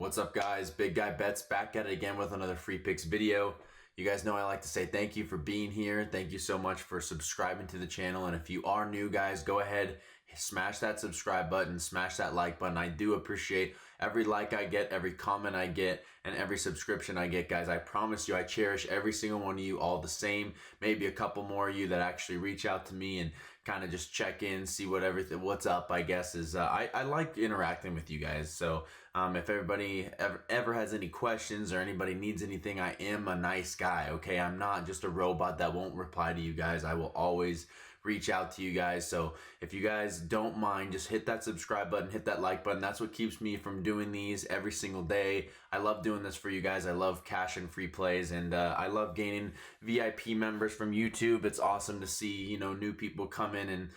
What's up, guys? Big Guy Bets back at it again with another free picks video. You guys know I like to say thank you for being here. Thank you so much for subscribing to the channel. And if you are new, guys, go ahead, smash that subscribe button, smash that like button. I do appreciate every like I get, every comment I get, and every subscription I get, guys. I promise you, I cherish every single one of you all the same. Maybe a couple more of you that actually reach out to me and kind of just check in, see what's up, I guess, is I like interacting with you guys. So if everybody ever has any questions or anybody needs anything, I am a nice guy, okay? I'm not just a robot that won't reply to you guys. I will always reach out to you guys. So if you guys don't mind, just hit that subscribe button, hit that like button. That's what keeps me from doing these every single day. I love doing this for you guys. I love cash and free plays, and I love gaining VIP members from YouTube. It's awesome to see, new people come in and,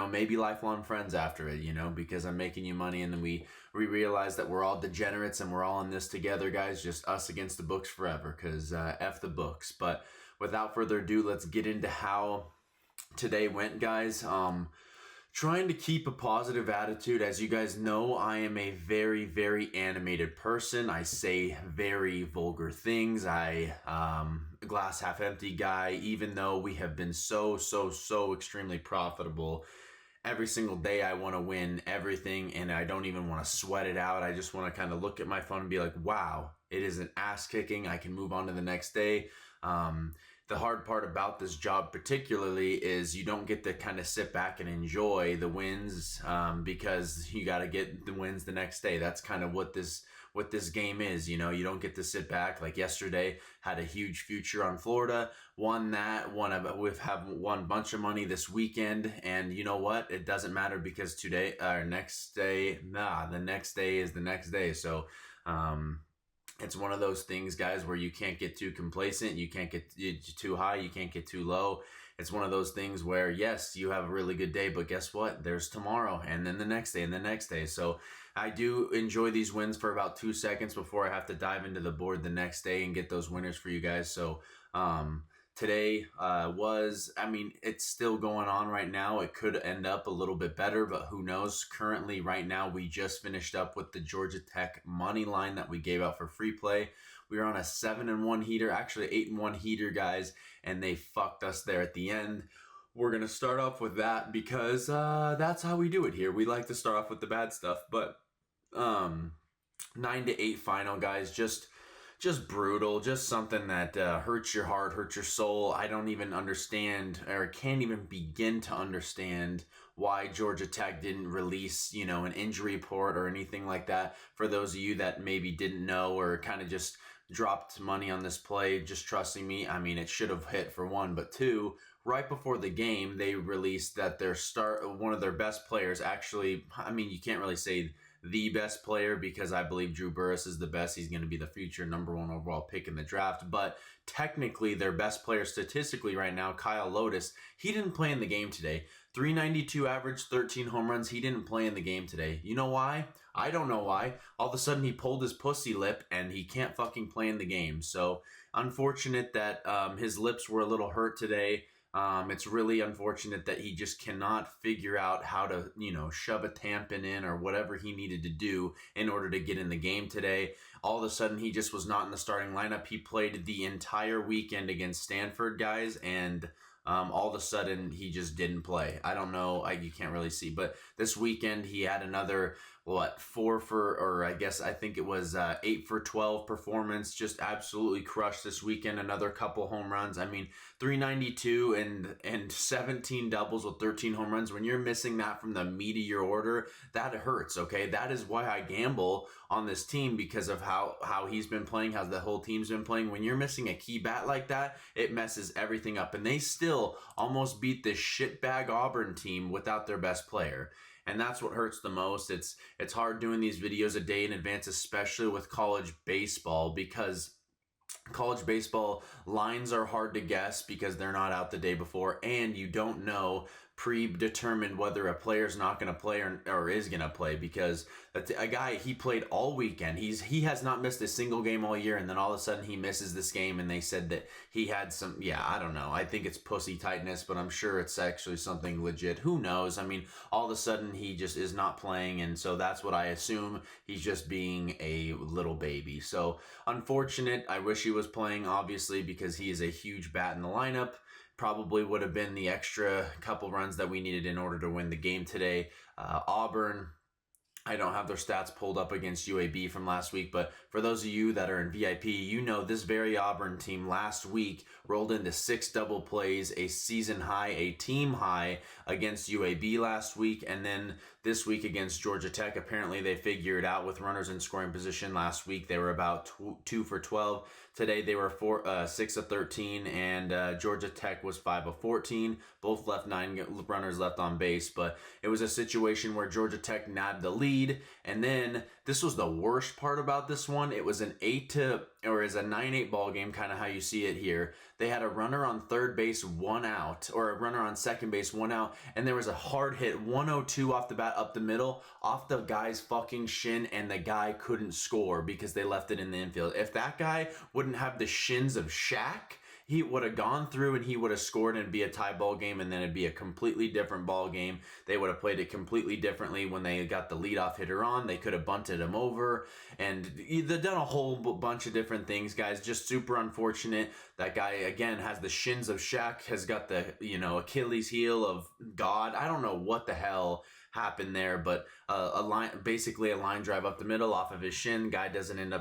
maybe lifelong friends after it, because I'm making you money, and then we realize that we're all degenerates and we're all in this together, guys, just us against the books forever, because F the books. But without further ado, let's get into how today went, guys. Trying to keep a positive attitude. As you guys know, I am a very, very animated person. I say very vulgar things. Glass half empty guy, even though we have been so extremely profitable. Every single day I want to win everything, and I don't even want to sweat it out. I just want to kind of look at my phone and be like, wow, it is an ass kicking. I can move on to the next day. The hard part about this job particularly is you don't get to kind of sit back and enjoy the wins because you got to get the wins the next day. That's kind of what this game is. You don't get to sit back. Like yesterday, had a huge future on Florida, won a bunch of money this weekend, and you know what? It doesn't matter because the next day is the next day. So it's one of those things, guys, where you can't get too complacent. You can't get too high. You can't get too low. It's one of those things where, yes, you have a really good day, but guess what? There's tomorrow, and then the next day, and the next day. So I do enjoy these wins for about 2 seconds before I have to dive into the board the next day and get those winners for you guys. So today it's still going on right now. It could end up a little bit better, but who knows? Currently, right now, we just finished up with the Georgia Tech money line that we gave out for free play. We were on a 7-1 heater, actually 8-1 heater, guys, and they fucked us there at the end. We're going to start off with that because that's how we do it here. We like to start off with the bad stuff, but 9-8 final, guys, just brutal, just something that hurts your heart, hurts your soul. I don't even understand, or can't even begin to understand why Georgia Tech didn't release, an injury report or anything like that. For those of you that maybe didn't know or kind of just dropped money on this play, just trusting me, it should have hit for one, but two, right before the game, they released that one of their best players, actually, you can't really say the best player because I believe Drew Burress is the best. He's going to be the future #1 overall pick in the draft. But technically, their best player statistically right now, Kyle Lotus, he didn't play in the game today. 392 average, 13 home runs. He didn't play in the game today. You know why? I don't know why. All of a sudden, he pulled his pussy lip and he can't fucking play in the game. So unfortunate that his lips were a little hurt today. It's really unfortunate that he just cannot figure out how to, shove a tampon in or whatever he needed to do in order to get in the game today. All of a sudden, he just was not in the starting lineup. He played the entire weekend against Stanford, guys, and all of a sudden, he just didn't play. I don't know. You can't really see. But this weekend, he had another, 8 for 12 performance. Just absolutely crushed this weekend. Another couple home runs. 392 and 17 doubles with 13 home runs. When you're missing that from the meat of your order, that hurts, okay? That is why I gamble on this team, because of how he's been playing, how the whole team's been playing. When you're missing a key bat like that, it messes everything up. And they still almost beat this shitbag Auburn team without their best player. And that's what hurts the most. It's hard doing these videos a day in advance, especially with college baseball, because college baseball lines are hard to guess because they're not out the day before, and you don't know predetermined whether a player's not going to play or is going to play, because a guy, he played all weekend. He has not missed a single game all year, and then all of a sudden he misses this game, and they said that he had some, I don't know. I think it's pussy tightness, but I'm sure it's actually something legit. Who knows? I mean, all of a sudden he just is not playing, and so that's what I assume. He's just being a little baby. So unfortunate. I wish he was playing, obviously, because he is a huge bat in the lineup. Probably would have been the extra couple runs that we needed in order to win the game today. Auburn, I don't have their stats pulled up against UAB from last week, but for those of you that are in VIP, you know this very Auburn team last week rolled into 6 double plays, a season high, a team high against UAB last week, and then this week against Georgia Tech. Apparently they figured out with runners in scoring position. Last week they were about 2 for 12. Today they were 6 of 13, and Georgia Tech was 5 of 14. Both left 9 runners left on base, but it was a situation where Georgia Tech nabbed the lead, and then this was the worst part about this one. It was an 9-8 ball game, kind of how you see it here. They had a runner on third base, 1 out, or a runner on second base, 1 out, and there was a hard hit, 102 off the bat up the middle, off the guy's fucking shin, and the guy couldn't score because they left it in the infield. If that guy wouldn't have the shins of Shaq, he would have gone through and he would have scored, and it'd be a tie ball game, and then it'd be a completely different ball game. They would have played it completely differently when they got the leadoff hitter on. They could have bunted him over, and they've done a whole bunch of different things, guys. Just super unfortunate. That guy, again, has the shins of Shaq, has got the, Achilles heel of God. I don't know what the hell happened there, but basically a line drive up the middle off of his shin. Guy doesn't end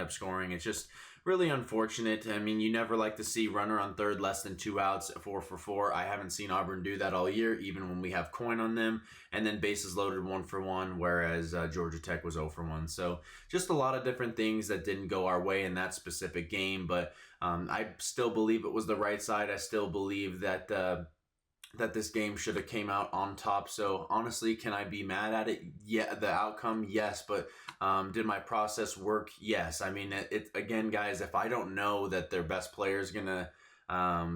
up scoring. It's just really unfortunate. I mean, you never like to see runner on third less than 2 outs, 4 for 4. I haven't seen Auburn do that all year, even when we have coin on them. And then bases loaded 1 for 1, whereas Georgia Tech was 0 for 1. So just a lot of different things that didn't go our way in that specific game. But I still believe it was the right side. I still believe that that this game should have came out on top. So honestly, can I be mad at it? Yeah, the outcome, yes. But did my process work? Yes. I mean, again, guys, if I don't know that their best player is gonna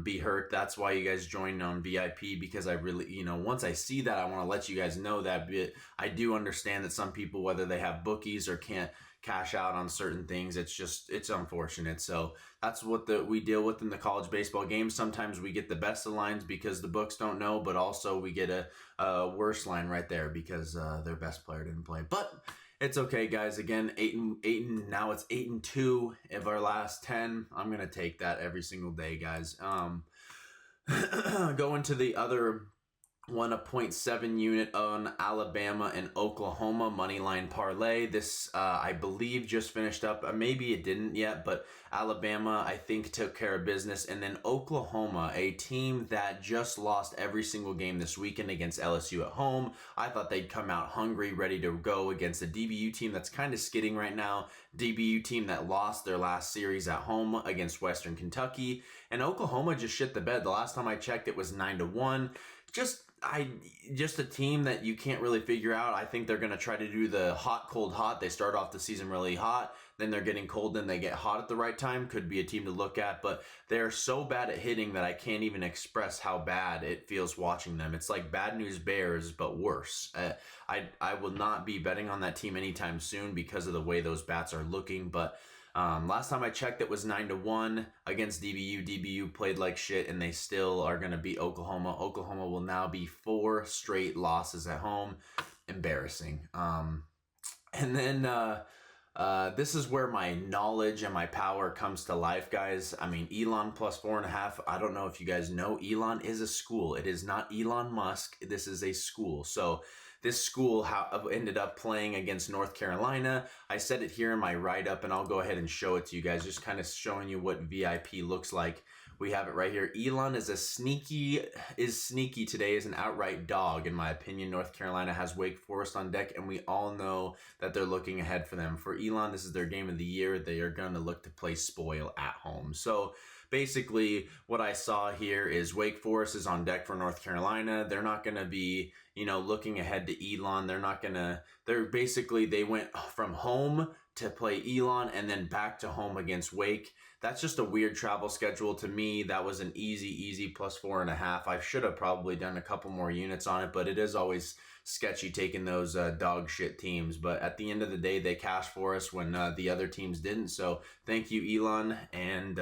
be hurt, that's why you guys join on VIP, because I really, once I see that, I want to let you guys know that. But I do understand that some people, whether they have bookies or can't cash out on certain things, it's unfortunate. So that's what we deal with in the college baseball game. Sometimes we get the best of lines because the books don't know, but also we get a worse line right there because their best player didn't play. But it's okay, guys. Again, 8-8, now it's 8-2 of our last 10. I'm gonna take that every single day, guys. Going to the other one, a 0.7 unit on Alabama and Oklahoma moneyline parlay. This, I believe, just finished up. Maybe it didn't yet, but Alabama, I think, took care of business. And then Oklahoma, a team that just lost every single game this weekend against LSU at home. I thought they'd come out hungry, ready to go against a DBU team that's kind of skidding right now. DBU team that lost their last series at home against Western Kentucky. And Oklahoma just shit the bed. The last time I checked, it was 9-1. Just a team that you can't really figure out. I think they're going to try to do the hot, cold, hot. They start off the season really hot, then they're getting cold, then they get hot at the right time. Could be a team to look at, but they're so bad at hitting that I can't even express how bad it feels watching them. It's like Bad News Bears, but worse. I will not be betting on that team anytime soon because of the way those bats are looking, but last time I checked, it was 9-1 against DBU. DBU played like shit, and they still are going to beat Oklahoma. Oklahoma will now be 4 straight losses at home. Embarrassing. And then this is where my knowledge and my power comes to life, guys. I mean, Elon plus 4.5. I don't know if you guys know, Elon is a school. It is not Elon Musk. This is a school. So this school ended up playing against North Carolina. I said it here in my write-up, and I'll go ahead and show it to you guys, just kind of showing you what VIP looks like. We have it right here. Elon is sneaky today as an outright dog, in my opinion. North Carolina has Wake Forest on deck, and we all know that they're looking ahead for them. For Elon, this is their game of the year. They are going to look to play spoil at home. So basically, what I saw here is Wake Forest is on deck for North Carolina. They're not going to be, looking ahead to Elon. They went from home to play Elon, and then back to home against Wake. That's just a weird travel schedule to me. That was an easy +4.5. I should have probably done a couple more units on it, but it is always sketchy taking those dog shit teams. But at the end of the day, they cashed for us when the other teams didn't. So thank you, Elon. And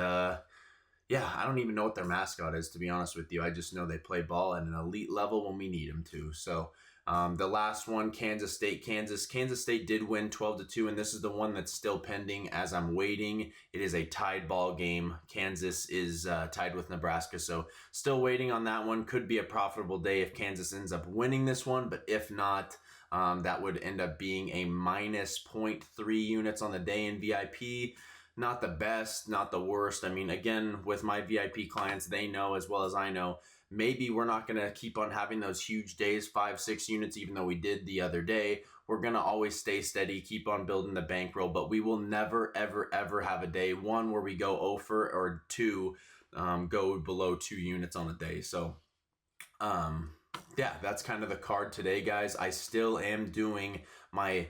yeah, I don't even know what their mascot is, to be honest with you. I just know they play ball at an elite level when we need them to. So the last one, Kansas State. Kansas State did win 12-2, and this is the one that's still pending as I'm waiting. It is a tied ball game. Kansas is tied with Nebraska, so still waiting on that one. Could be a profitable day if Kansas ends up winning this one, but if not, that would end up being a minus 0.3 units on the day in VIP. Not the best, not the worst. I mean, again, with my VIP clients, they know as well as I know, maybe we're not going to keep on having those huge days, 5-6 units, even though we did the other day. We're going to always stay steady, keep on building the bankroll, but we will never, ever have a day, one, where we go over, or two, go below 2 units on a day. So, yeah, that's kind of the card today, guys. I still am doing my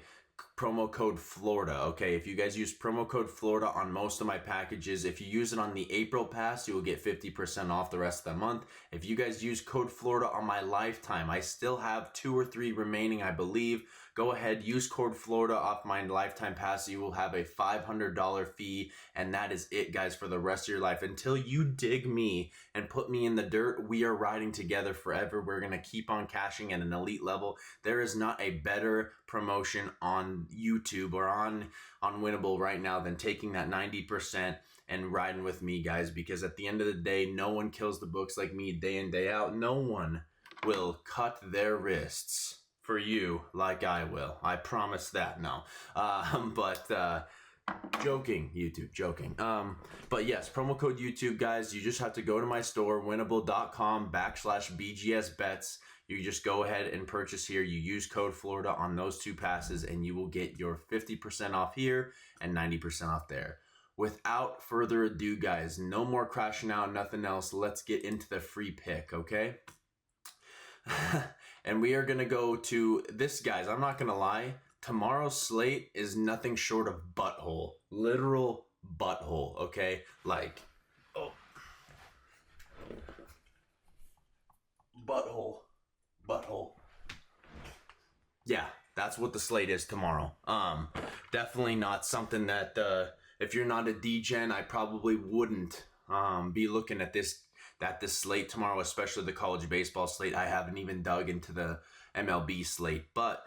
promo code Florida. Okay, if you guys use promo code Florida on most of my packages, if you use it on the April pass, you will get 50% off the rest of the month. If you guys use code Florida on my lifetime, I still have 2 or 3 remaining, I believe. Go ahead, use code Florida off my lifetime pass. You will have a $500 fee, and that is it, guys, for the rest of your life. Until you dig me and put me in the dirt, we are riding together forever. We're going to keep on cashing at an elite level. There is not a better promotion on YouTube or on Winnable right now than taking that 90% and riding with me, guys, because at the end of the day, no one kills the books like me day in, day out. No one will cut their wrists for you like I will. I promise that. No. Joking, YouTube, joking. But yes, promo code YouTube, guys. You just have to go to my store, winnable.com/BGSbets. You just go ahead and purchase here. You use code Florida on those 2 passes, and you will get your 50% off here and 90% off there. Without further ado, guys, no more crashing out, nothing else. Let's get into the free pick, okay? And we are going to go to this, guys. I'm not going to lie. Tomorrow's slate is nothing short of butthole. Literal butthole, okay? Like, oh. Butthole. Yeah, that's what the slate is tomorrow. Definitely not something that, if you're not a DGen, I probably wouldn't be looking at this slate tomorrow, especially the college baseball slate. I haven't even dug into the MLB slate, but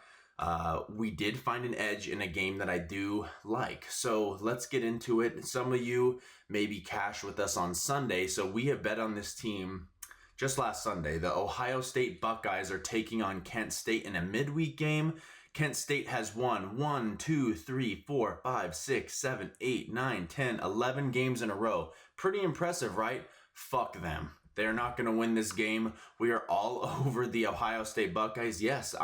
we did find an edge in a game that I do like. So let's get into it. Some of you maybe cash with us on Sunday. So we have bet on this team just last Sunday. The Ohio State Buckeyes are taking on Kent State in a midweek game. Kent State has won 1, 2, 3, 4, 5, 6, 7, 8, 9, 10, 11 games in a row. Pretty impressive, right? Fuck them. They're not going to win this game. We are all over the Ohio State Buckeyes. Yes,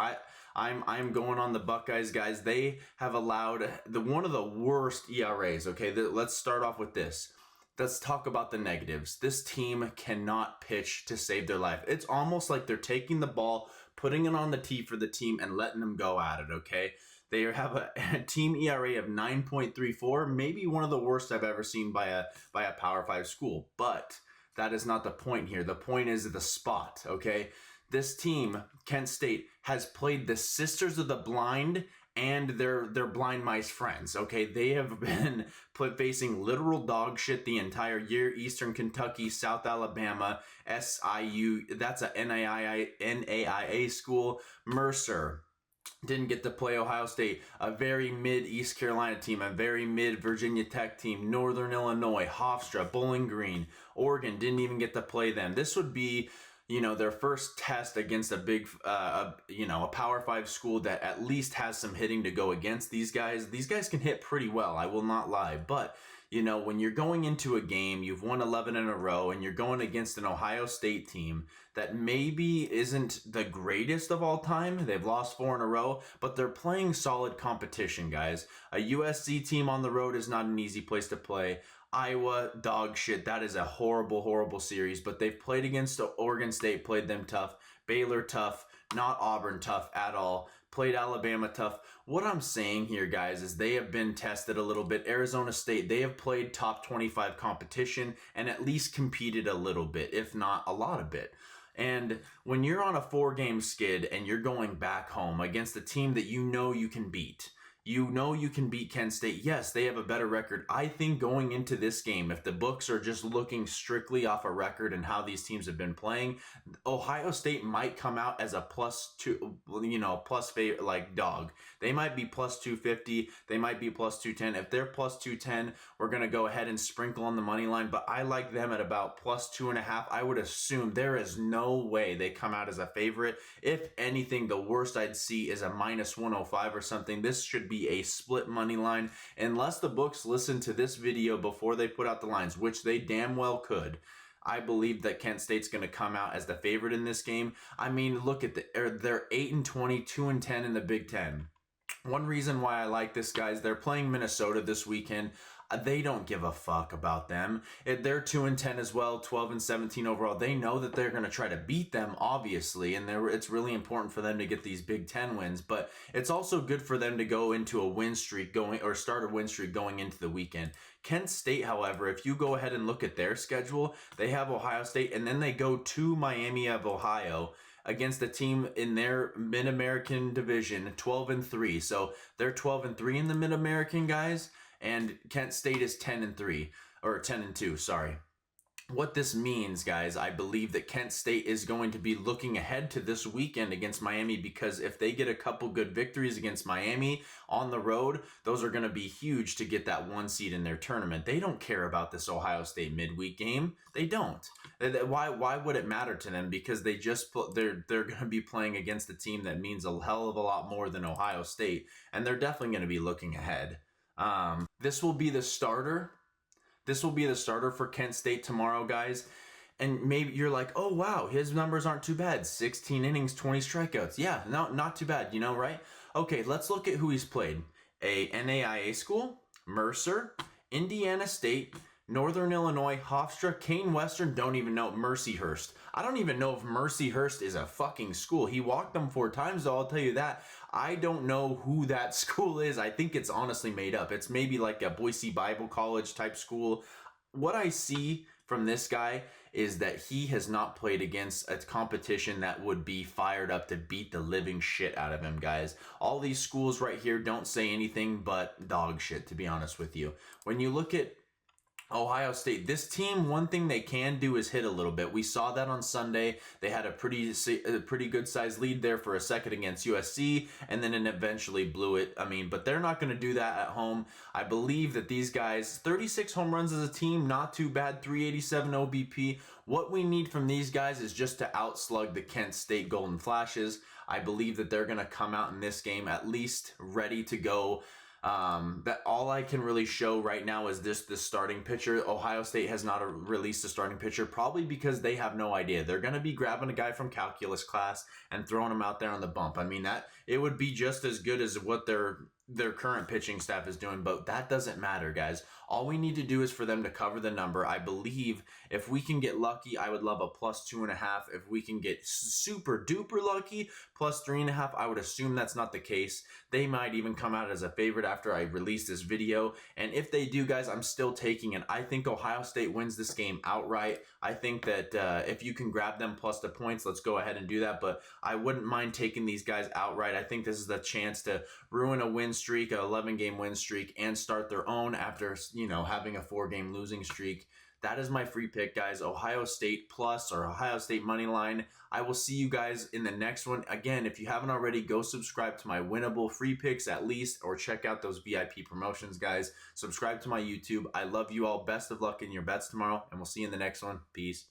I'm going on the Buckeyes, guys. They have allowed one of the worst ERAs. Okay, let's start off with this. Let's talk about the negatives. This team cannot pitch to save their life. It's almost like they're taking the ball, putting it on the tee for the team, and letting them go at it, okay? They have a team ERA of 9.34, maybe one of the worst I've ever seen by a Power 5 school. But that is not the point here. The point is the spot, okay? This team, Kent State, has played the Sisters of the Blind and their blind mice friends, okay? They have been facing literal dog shit the entire year. Eastern Kentucky, South Alabama, SIU, that's a NAIA school. Mercer didn't get to play Ohio State, a very mid East Carolina team, a very mid Virginia Tech team, Northern Illinois, Hofstra, Bowling Green, Oregon didn't even get to play them. This would be, their first test against a big, a Power 5 school that at least has some hitting to go against these guys. These guys can hit pretty well, I will not lie. But, when you're going into a game, you've won 11 in a row, and you're going against an Ohio State team that maybe isn't the greatest of all time. They've lost 4 in a row, but they're playing solid competition, guys. A USC team on the road is not an easy place to play. Iowa, dog shit. That is a horrible series, but they've played against Oregon State, played them tough. Baylor, tough. Not Auburn, tough at all. played Alabama tough. What I'm saying here, guys, is they have been tested a little bit. Arizona State, they have played top 25 competition and at least competed a little bit, if not a lot of bit. And when you're on a 4-game skid and you're going back home against a team that you know you can beat, you know you can beat Kent State. Yes, they have a better record. I think going into this game, if the books are just looking strictly off a record and how these teams have been playing, Ohio State might come out as a +2, like dog. They might be +250. They might be +210. If they're +210, we're going to go ahead and sprinkle on the money line. But I like them at about +2.5. I would assume there is no way they come out as a favorite. If anything, the worst I'd see is a -105 or something. This should be a split money line unless the books listen to this video before they put out the lines, which they damn well could. I believe that Kent State's going to come out as the favorite in this game. I mean, look at they're 8-20, 2-10 in the Big Ten. One reason why I like this, guys, they're playing Minnesota this weekend. They don't give a fuck about them. They're 2-10 as well, 12-17 overall. They know that they're going to try to beat them, obviously, and it's really important for them to get these Big Ten wins. But it's also good for them to go into a win streak start a win streak going into the weekend. Kent State, however, if you go ahead and look at their schedule, they have Ohio State, and then they go to Miami of Ohio against a team in their Mid-American division, 12-3. So they're 12-3 in the Mid-American, guys. And Kent State is 10-3, or 10-2, sorry. What this means, guys, I believe that Kent State is going to be looking ahead to this weekend against Miami, because if they get a couple good victories against Miami on the road, those are going to be huge to get that 1 seed in their tournament. They don't care about this Ohio State midweek game. They don't. Why would it matter to them? Because they're going to be playing against a team that means a hell of a lot more than Ohio State, and they're definitely going to be looking ahead. This will be the starter. This will be the starter for Kent State tomorrow, guys. And maybe you're like, oh, wow, his numbers aren't too bad. 16 innings, 20 strikeouts. Yeah, no, not too bad, right? Okay, let's look at who he's played. A NAIA school, Mercer, Indiana State, Northern Illinois, Hofstra, Kane Western, don't even know, Mercyhurst. I don't even know if Mercyhurst is a fucking school. He walked them 4 times, though, I'll tell you that. I don't know who that school is. I think it's honestly made up. It's maybe like a Boise Bible College type school. What I see from this guy is that he has not played against a competition that would be fired up to beat the living shit out of him, guys. All these schools right here don't say anything but dog shit, to be honest with you. When you look at Ohio State, this team, one thing they can do is hit a little bit. We saw that on Sunday. They had a pretty good sized lead there for a second against USC, and then it eventually blew it. But they're not going to do that at home. I believe that these guys, 36 home runs as a team, not too bad, 387 OBP. What we need from these guys is just to outslug the Kent State Golden Flashes. I believe that they're going to come out in this game at least ready to go. That all I can really show right now is this starting pitcher. Ohio State has not released a starting pitcher, probably because they have no idea. They're going to be grabbing a guy from calculus class and throwing him out there on the bump. That it would be just as good as what their current pitching staff is doing, but that doesn't matter, guys. All we need to do is for them to cover the number. I believe if we can get lucky, I would love a +2.5. If we can get super duper lucky, +3.5. I would assume that's not the case. They might even come out as a favorite after I release this video. And if they do, guys, I'm still taking it. I think Ohio State wins this game outright. I think that if you can grab them plus the points, let's go ahead and do that. But I wouldn't mind taking these guys outright. I think this is the chance to ruin a win streak, an 11-game win streak, and start their own after, having a 4-game losing streak. That is my free pick, guys. Ohio State plus or Ohio State money line. I will see you guys in the next one. Again, if you haven't already, go subscribe to my winnable free picks at least, or check out those VIP promotions, guys. Subscribe to my YouTube. I love you all. Best of luck in your bets tomorrow, and we'll see you in the next one. Peace.